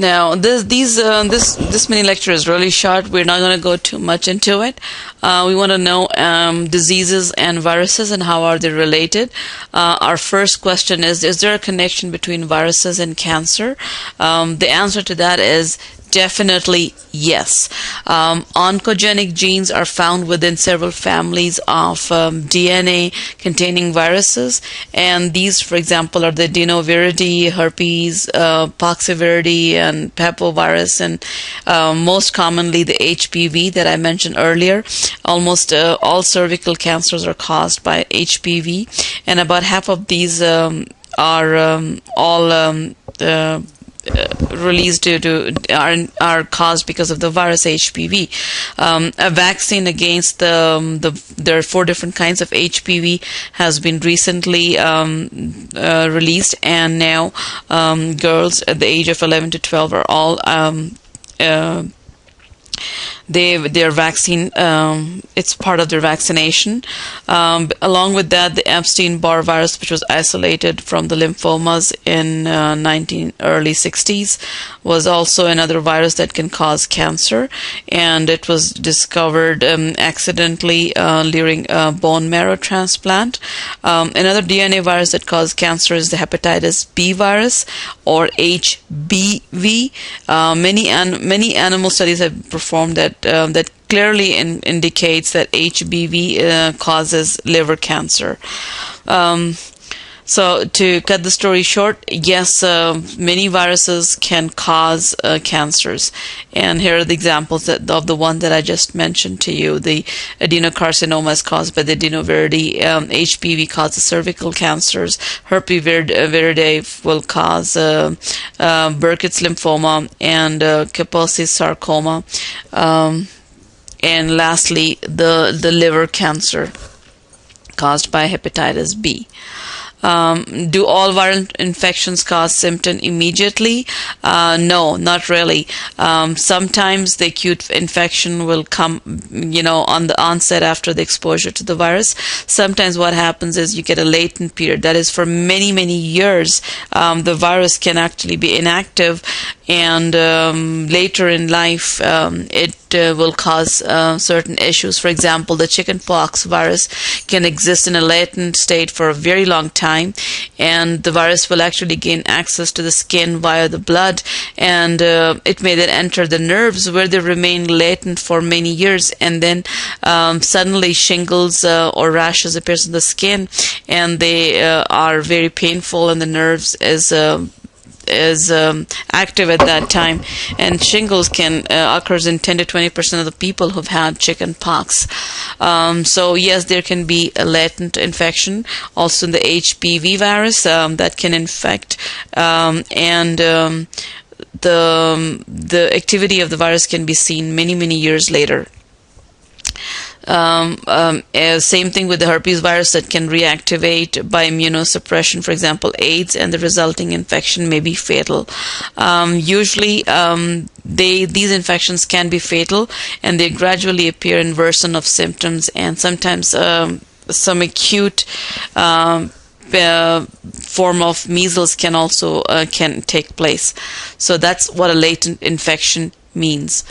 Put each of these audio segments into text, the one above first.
Now, this mini lecture is really short. We're not going to go too much into it. We want to know diseases and viruses and how are they related. Our first question is there a connection between viruses and cancer? The answer to that is definitely yes. Oncogenic genes are found within several families of DNA containing viruses, and these, for example, are the adenoviridae, herpes, poxviridae, and papovirus, and most commonly the HPV that I mentioned earlier. Almost all cervical cancers are caused by HPV, and about half of these are released are caused because of the virus HPV. A vaccine against there are 4 different kinds of HPV has been recently released, and now girls at the age of 11 to 12 are all their vaccine, it's part of their vaccination. Along with that, the Epstein-Barr virus, which was isolated from the lymphomas in early 60s, was also another virus that can cause cancer, and it was discovered accidentally during a bone marrow transplant. Another DNA virus that causes cancer is the hepatitis B virus, or HBV. Many animal studies have performed that clearly indicates that HBV causes liver cancer. So to cut the story short, yes, many viruses can cause cancers. And here are the examples of the one that I just mentioned to you. The adenocarcinoma is caused by the adenoviridae. HPV causes cervical cancers. Herpes viridae will cause Burkitt's lymphoma and Kaposi's sarcoma. And lastly, the liver cancer caused by hepatitis B. Do all viral infections cause symptom immediately? No, not really. Sometimes the acute infection will come, on the onset after the exposure to the virus. Sometimes what happens is you get a latent period. That is, for many, many years, the virus can actually be inactive, and later in life, it will cause certain issues. For example, the chickenpox virus can exist in a latent state for a very long time, and the virus will actually gain access to the skin via the blood, and it may then enter the nerves, where they remain latent for many years, and then suddenly shingles or rashes appears on the skin, and they are very painful, and the nerves is active at that time, and shingles can occurs in 10 to 20% of the people who've had chicken pox. So yes, there can be a latent infection also in the HPV virus that can infect, and the activity of the virus can be seen many years later. Same thing with the herpes virus that can reactivate by immunosuppression, for example AIDS, and the resulting infection may be fatal. Usually these infections can be fatal, and they gradually appear in worsen of symptoms, and sometimes some acute form of measles can also can take place. So that's what a latent infection means.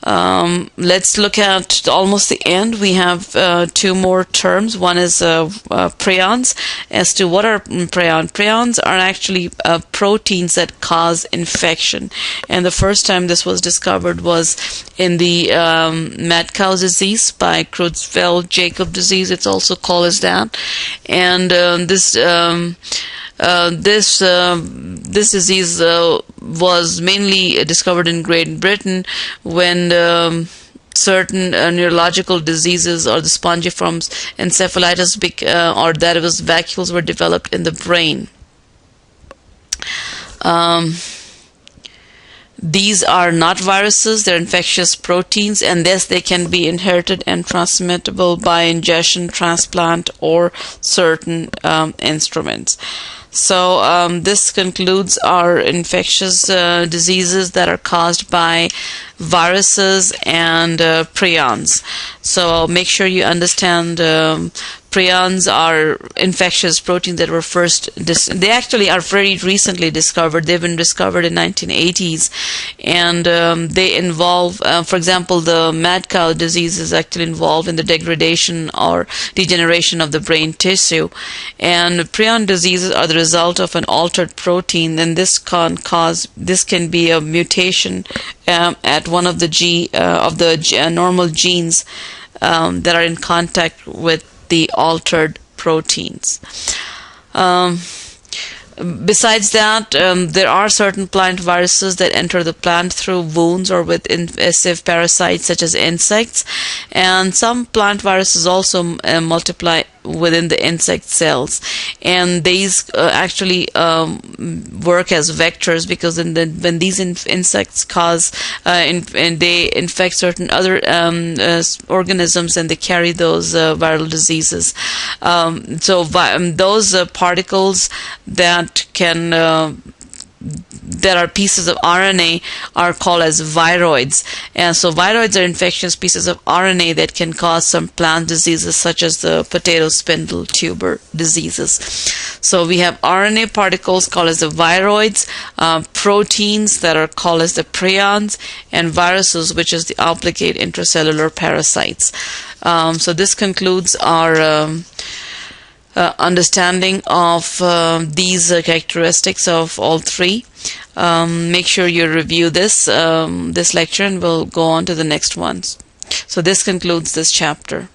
Let's look at almost the end. We have 2 more terms. One is prions. As to what are prions? Prions are actually proteins that cause infection. And the first time this was discovered was in the mad cow disease by Creutzfeldt-Jakob disease. It's also called as that. And this disease was mainly discovered in Great Britain when certain neurological diseases, or the spongiform encephalitis, or that it was vacuoles, were developed in the brain. These are not viruses, they're infectious proteins, and thus they can be inherited and transmittable by ingestion, transplant, or certain instruments. So this concludes our infectious diseases that are caused by viruses and prions. So make sure you understand prions are infectious proteins that were first they actually are very recently discovered. They've been discovered in 1980s, and they involve, for example, the mad cow disease is actually involved in the degradation or degeneration of the brain tissue, and prion diseases are the result of an altered protein, and this can be a mutation at one of the normal genes that are in contact with the altered proteins. Besides that, there are certain plant viruses that enter the plant through wounds or with invasive parasites such as insects, and some plant viruses also multiply within the insect cells, and these actually work as vectors, because when these insects and they infect certain other organisms, and they carry those viral diseases. Those particles that are pieces of RNA are called as viroids. And so viroids are infectious pieces of RNA that can cause some plant diseases such as the potato spindle tuber diseases. So we have RNA particles called as the viroids, proteins that are called as the prions, and viruses, which is the obligate intracellular parasites. So this concludes our understanding of these characteristics of all three. Make sure you review this lecture, and we'll go on to the next ones. So this concludes this chapter.